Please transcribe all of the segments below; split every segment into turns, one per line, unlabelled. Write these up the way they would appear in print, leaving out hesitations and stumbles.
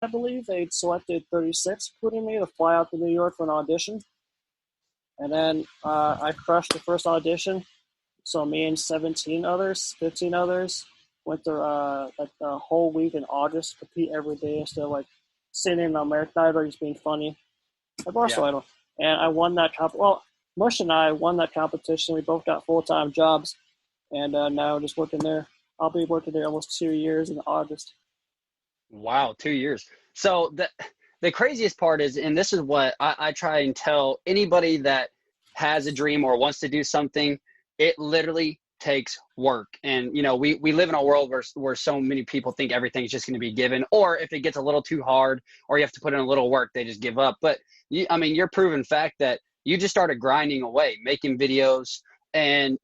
I believe. They selected 36, including me, to fly out to New York for an audition. And then I crushed the first audition. So me and 17 others, 15 others, went to like the whole week in August, compete every day instead of like sitting in American Idol or just being funny at
Yeah.
Barstool Idol. And I won that well, Mush and I won that competition. We both got full-time jobs, and now we're just working there. I'll be working there almost 2 years in August.
Wow, 2 years. So the craziest part is, and this is what I try and tell anybody that has a dream or wants to do something, it literally takes work. And we live in a world where so many people think everything's just going to be given, or if it gets a little too hard or you have to put in a little work, they just give up. But I mean, you're proven fact that you just started grinding away, making videos, and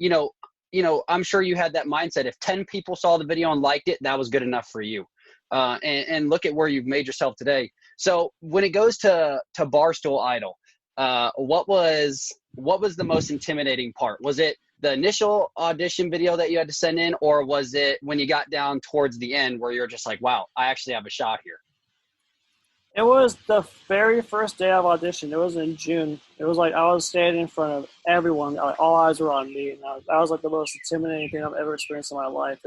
I'm sure you had that mindset. If 10 people saw the video and liked it, that was good enough for you. And look at where you've made yourself today. So when it goes to Barstool Idol, what was the most intimidating part? Was it the initial audition video that you had to send in, or was it when you got down towards the end where you're just like, wow, I actually have a shot here?
It was the very first day of audition. It was in June. It was like I was standing in front of everyone. Like, all eyes were on me. And that was like the most intimidating thing I've ever experienced in my life.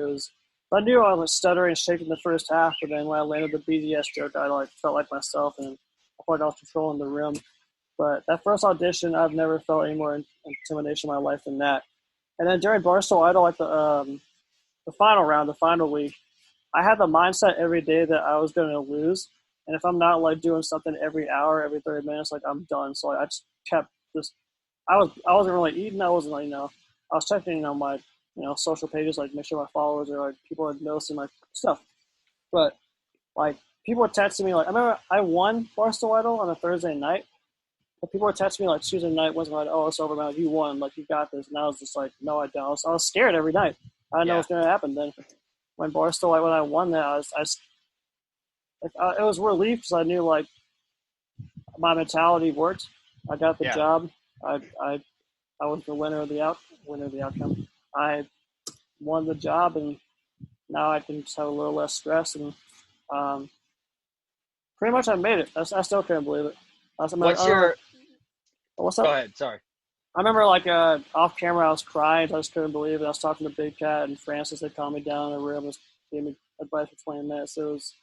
I knew I was stuttering and shaking the first half, but then when I landed the BDS joke, I felt like myself, and I felt like I was controlling the room. But that first audition, I've never felt any more intimidation in my life than that. And then during Barstool Idol, like the final round, the final week, I had the mindset every day that I was going to lose. And if I'm not like doing something every hour, every 30 minutes, like I'm done. So I just kept just, I wasn't really eating. I wasn't like, I was checking, my, social pages, like make sure my followers or like people are noticing my stuff. But like people were texting me, like I remember I won Barstool Idol on a Thursday night. But people were texting me like Tuesday night, wasn't like, oh, it's over, man. You won, like you got this. And I was just like, no, I don't. I was scared every night. I didn't know
Yeah.
what's going to happen. Then when Barstool, like when I won that, it was relief because I knew like my mentality worked. I got the
Yeah.
job. I was the winner of the outcome. I won the job, and now I can just have a little less stress, and um, pretty much I made it. I still can't believe it. I
What's
remember,
your,
what's
go
up?
ahead. Sorry.
I remember like off camera I was crying. I just couldn't believe it. I was talking to Big Cat and Francis. They calmed me down in the room. Just gave me advice for 20 minutes. It was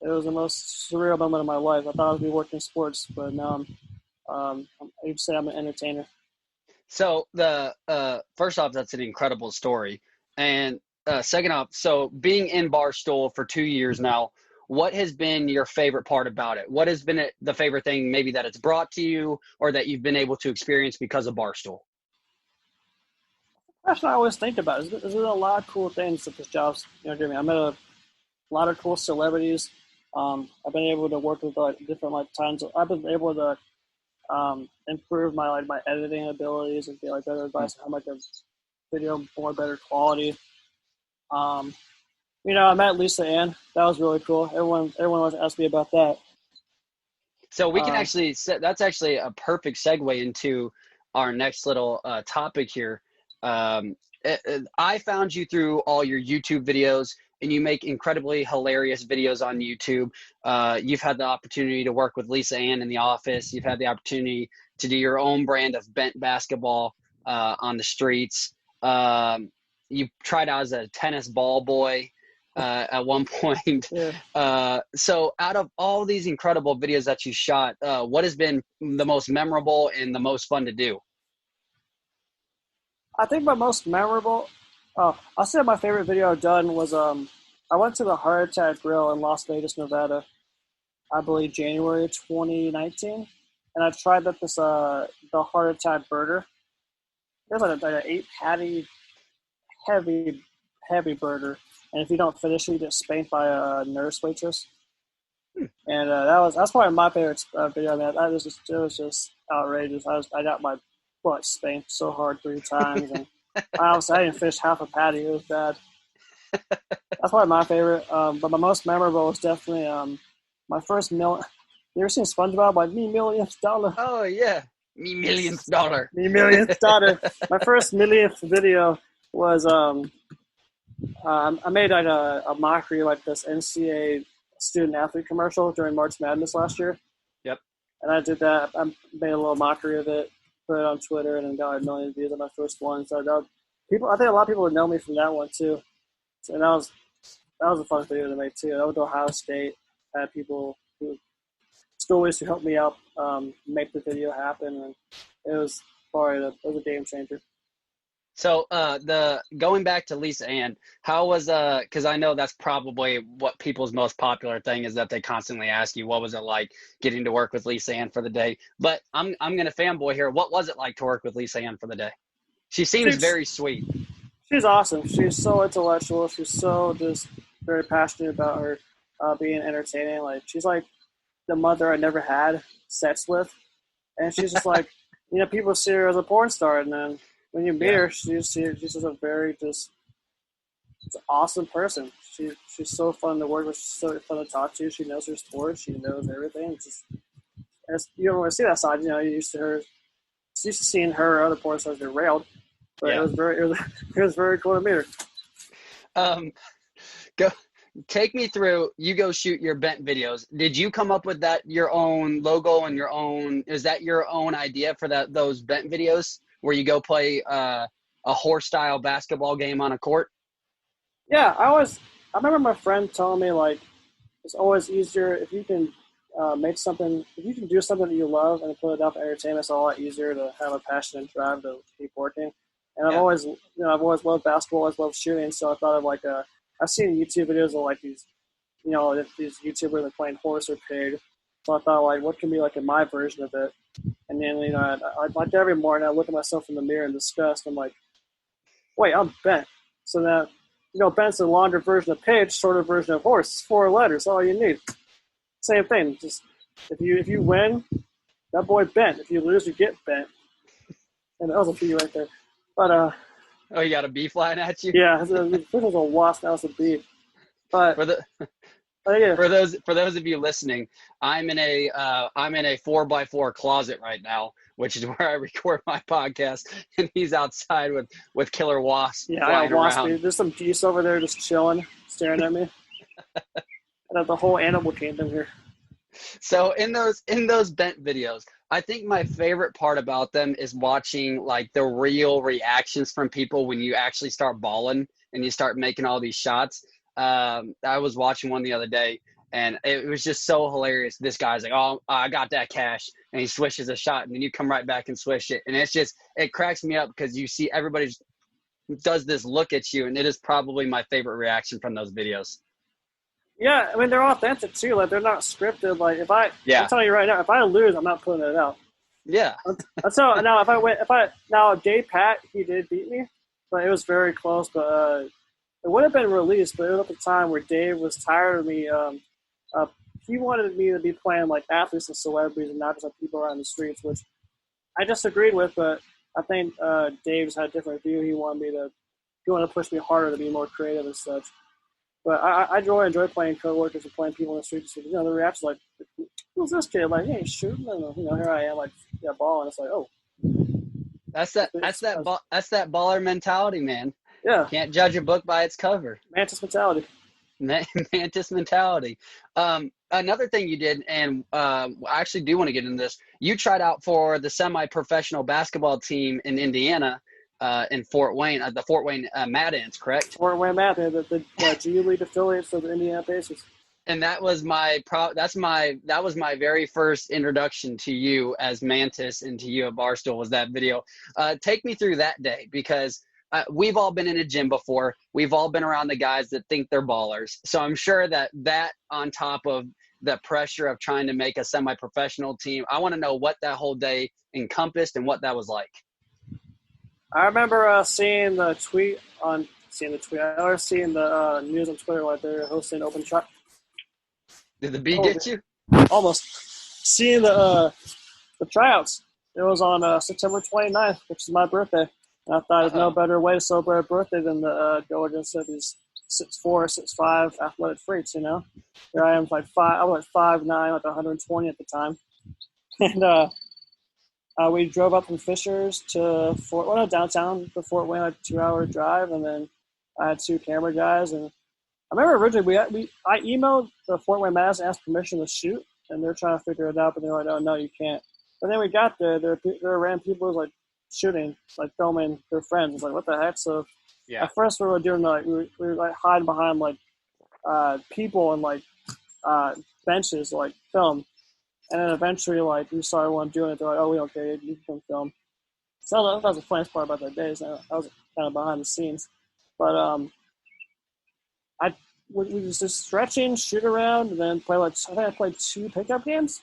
the most surreal moment of my life. I thought I would be working sports, but now you'd say I'm an entertainer.
So the first off, that's an incredible story, and second off, so being in Barstool for 2 years now, what has been your favorite part about it? What has been the favorite thing maybe that it's brought to you, or that you've been able to experience because of Barstool?
That's what I always think about. There's a lot of cool things at this job. I met a lot of cool celebrities. I've been able to work with like different like times. I've been able to improve my editing abilities and get like better advice on how to make a video more better quality. Um, I met Lisa Ann. That was really cool. Everyone was asking me about that.
So we can
Um,
actually that's actually a perfect segue into our next little topic here. Um, I found you through all your YouTube videos, and you make incredibly hilarious videos on YouTube. You've had the opportunity to work with Lisa Ann in the office. You've had the opportunity to do your own brand of bent basketball on the streets. You tried out as a tennis ball boy at one point.
yeah,
So out of all these incredible videos that you shot, what has been the most memorable and the most fun to do?
I think my most memorable. I'll say my favorite video I've done was I went to the Heart Attack Grill in Las Vegas, Nevada. I believe January 2019, and I tried the Heart Attack Burger. It was like an 8 patty heavy burger, and if you don't finish it, you get spanked by a nurse waitress. And that's probably my favorite video. I mean, it was just outrageous. I got my butt spanked so hard 3 times, and I didn't finish half a patty. It was bad. That's probably my favorite. But my most memorable was definitely my first million. You ever seen SpongeBob? Like me millionth dollar.
Oh yeah, me millionth dollar.
Me millionth dollar. My first millionth video was I made like a mockery like this NCAA student athlete commercial during March Madness last year.
Yep.
And I did that. I made a little mockery of it, put it on Twitter, and then got a million views on my first one. So I think a lot of people would know me from that one too. So that was a fun video to make too. I went to Ohio State, had people schoolies who helped me out make the video happen, and it was a game changer.
So the going back to Lisa Ann, how was because I know that's probably what people's most popular thing is that they constantly ask you, what was it like getting to work with Lisa Ann for the day? But I'm gonna fanboy here. What was it like to work with Lisa Ann for the day? She seems very sweet.
She's awesome. She's so intellectual. She's so just very passionate about her being entertaining. Like she's like the mother I never had sex with, and she's just like people see her as a porn star, and then when you meet her, she's just a very just an awesome person. She's so fun to work with. She's so fun to talk to. She knows her sport. She knows everything. You don't really see that side. You're used to seeing her or other porn stars get railed. But it was very cool to meet her.
Go take me through. You go shoot your bent videos. Did you come up with your own logo and your own? Is that your own idea for those bent videos where you go play a horse style basketball game on a court?
Yeah, I remember my friend telling me like it's always easier if you can if you can do something that you love and put it out for entertainment. It's a lot easier to have a passion and drive to keep working. And I've always loved basketball, always loved shooting. So I thought of I've seen YouTube videos of like these YouTubers that are playing horse or pig. So I thought like, what can be like in my version of it? And then I like every morning I look at myself in the mirror in disgust. I'm like, wait, I'm bent. So now bent's a longer version of pig, shorter version of horse. It's 4 letters, all you need. Same thing. Just if you win, that boy bent. If you lose, you get bent. And that was a B right there. But
oh, you got a bee flying at you?
Yeah, this was a wasp. That was a bee. But
for those of you listening, I'm in a 4x4 closet right now, which is where I record my podcast, and he's outside with killer wasps.
Yeah, I got wasp. There's some geese over there just chilling, staring at me. And have the whole animal kingdom here.
So in those bent videos, I think my favorite part about them is watching like the real reactions from people when you actually start balling and you start making all these shots. I was watching one the other day and it was just so hilarious. This guy's like, oh, I got that cash. And he swishes a shot and then you come right back and swish it. And it cracks me up because you see everybody does this look at you. And it is probably my favorite reaction from those videos.
Yeah, I mean, they're authentic, too. Like, they're not scripted. Like, I'm telling you right now, if I lose, I'm not putting it out.
Yeah.
So, now, Dave Pat, he did beat me, but it was very close. But it would have been released, but it was at the time where Dave was tired of me. He wanted me to be playing, like, athletes and celebrities and not just, like, people around the streets, which I disagreed with, but I think Dave's had a different view. He wanted to push me harder to be more creative and such. But I enjoy playing coworkers and playing people in the streets. The reaction's like, who's this kid? Like, he ain't shooting. And, here I am, like, ball, and it's like, oh.
That's that baller mentality, man.
Yeah.
Can't judge a book by its cover.
Mantis mentality.
Mantis mentality. Another thing you did, and I actually do want to get into this. You tried out for the semi-professional basketball team in Indiana. In Fort Wayne, the Fort Wayne Mad Ants, correct?
Fort Wayne Mad Ants, the G League affiliates of the Indiana Pacers.
And that was my very first introduction to you as Mantis and to you at Barstool was that video. Take me through that day because we've all been in a gym before. We've all been around the guys that think they're ballers. So I'm sure that on top of the pressure of trying to make a semi-professional team, I want to know what that whole day encompassed and what that was like.
I remember seeing the tweet. I remember seeing the news on Twitter like they're hosting open shot.
Did the bee get you?
Almost. Seeing the tryouts. It was on September 29th, which is my birthday. And I thought there's no better way to celebrate a birthday than to go against these 6'4", 6'5" athletic freaks, Here I am, I was 5'9", like 120 at the time. And we drove up from Fishers to downtown to Fort Wayne, like a 2-hour drive, and then I had 2 camera guys, and I remember originally I emailed the Fort Wayne Madison, asked permission to shoot, and they're trying to figure it out, but they're like, oh no, you can't. But then we got there were random people like shooting, like filming their friends. It's like, what the heck? So
Yeah.
at first we were doing like we were like hiding behind like people and like benches to, like film, and then eventually like we saw everyone doing it. They're like, oh, we okay, you can film. So that was the funniest part about that day. So I was kind of behind the scenes, but we was just stretching, shoot around, and then play like I think I played 2 pickup games,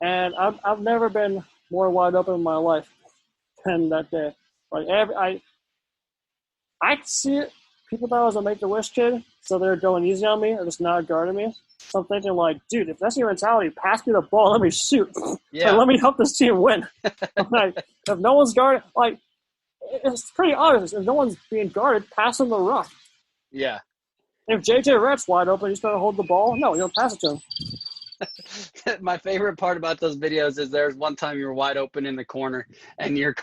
and I've never been more wide open in my life than that day. Like I see it. People thought I was a Make-A-Wish kid, so they're going easy on me or just not guarding me. So I'm thinking like, dude, if that's your mentality, pass me the ball, let me shoot.
Yeah.
Like, let me help this team win. Like, if no one's guarded, like it's pretty obvious. If no one's being guarded, pass them the rough.
Yeah.
If JJ Rett's wide open, he's going to hold the ball. No, you don't pass it to him.
My favorite part about those videos is there's one time you're wide open in the corner and you're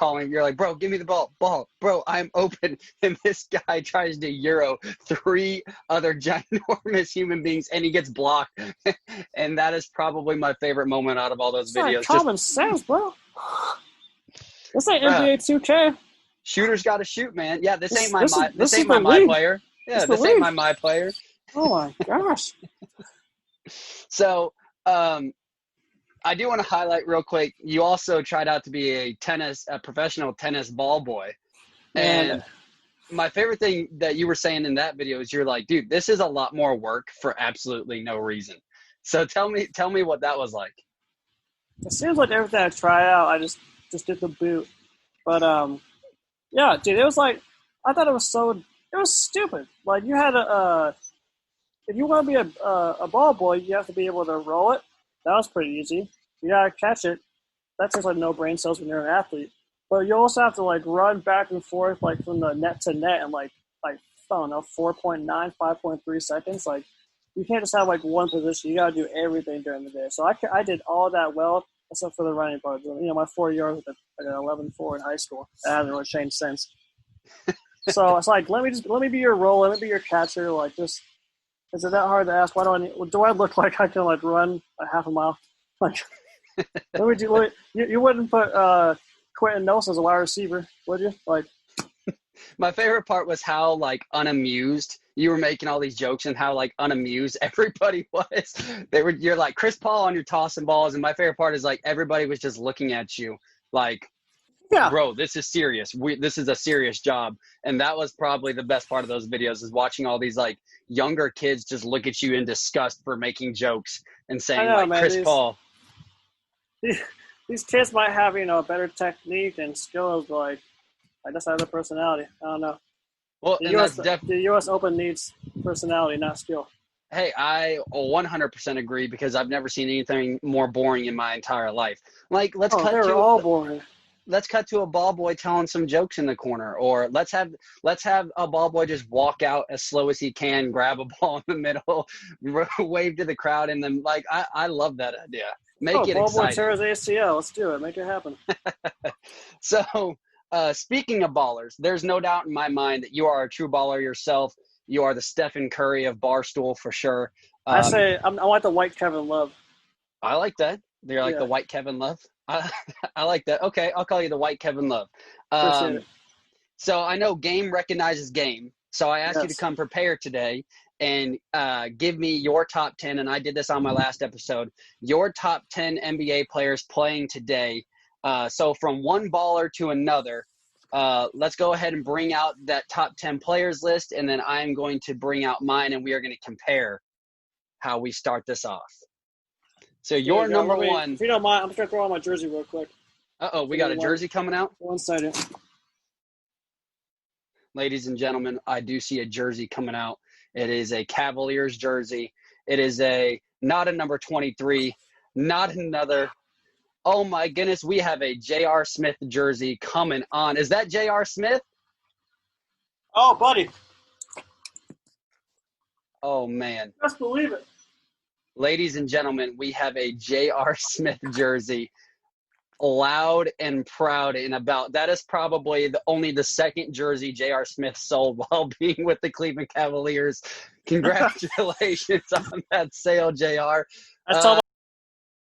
like, bro, give me the ball, bro, I'm open. And this guy tries to Euro 3 other ginormous human beings and he gets blocked. And that is probably my favorite moment out of all those videos.
Like common sense, bro. This ain't NBA 2K.
Shooters got to shoot, man. Yeah, this ain't my player. Yeah, this ain't my player.
Oh my gosh.
So, I do want to highlight real quick. You also tried out to be a professional tennis ball boy. And my favorite thing that you were saying in that video is you're like, dude, this is a lot more work for absolutely no reason. So tell me what that was like.
It seems like everything I try out, I just did the boot. But yeah, dude, it was like I thought it was stupid. Like you had if you want to be a ball boy, you have to be able to roll it. That was pretty easy. You gotta catch it. That seems like no brain cells when you're an athlete. But you also have to like run back and forth like from the net to net in like I don't know 4.9, 5.3 seconds. Like you can't just have like one position. You gotta do everything during the day. So I did all that well except for the running part. You know, my 4 yards with like an 11.4 in high school. That hasn't really changed since. So it's like let me be your roller, let me be your catcher. Like just. Is it that hard to ask? Do I look like I can like run a half a mile? Like, you wouldn't put Quentin Nelson as a wide receiver, would you? Like,
my favorite part was how like unamused you were making all these jokes and how like unamused everybody was. You're like Chris Paul on your tossing balls, and my favorite part is like everybody was just looking at you like. Yeah. Bro, this is serious. This is a serious job. And that was probably the best part of those videos is watching all these like younger kids just look at you in disgust for making jokes and saying Chris Paul.
These kids might have, better technique and skills, but like I just have the personality. I don't know.
Well,
the U.S. Open needs personality, not skill.
Hey, I 100% agree because I've never seen anything more boring in my entire life. Like,
they're all boring.
Let's cut to a ball boy telling some jokes in the corner, or let's have a ball boy just walk out as slow as he can, grab a ball in the middle, wave to the crowd, and then like I love that idea. Make it
ball
exciting.
Boy tears ACL. Let's do it. Make it happen.
So, speaking of ballers, there's no doubt in my mind that you are a true baller yourself. You are the Stephen Curry of Barstool for sure.
I want the white Kevin Love.
I like that. They're like the white Kevin Love. I like that. Okay, I'll call you the white Kevin Love. So I know game recognizes game. So I asked you to come prepared today and give me your top 10, and I did this on my last episode, your top 10 NBA players playing today. So from one baller to another, let's go ahead and bring out that top 10 players list, and then I'm going to bring out mine, and we are going to compare how we start this off. So your number one.
If you don't mind, I'm just going to throw on my jersey real quick.
Uh-oh, we got a jersey coming out?
1 second.
Ladies and gentlemen, I do see a jersey coming out. It is a Cavaliers jersey. It is not a number 23, not another. Oh, my goodness, we have a J.R. Smith jersey coming on. Is that J.R. Smith?
Oh, buddy.
Oh, man.
Just believe it.
Ladies and gentlemen, we have a J.R. Smith jersey. loud and proud and about. That is probably only the second jersey J.R. Smith sold while being with the Cleveland Cavaliers. Congratulations on that sale, JR.
That's all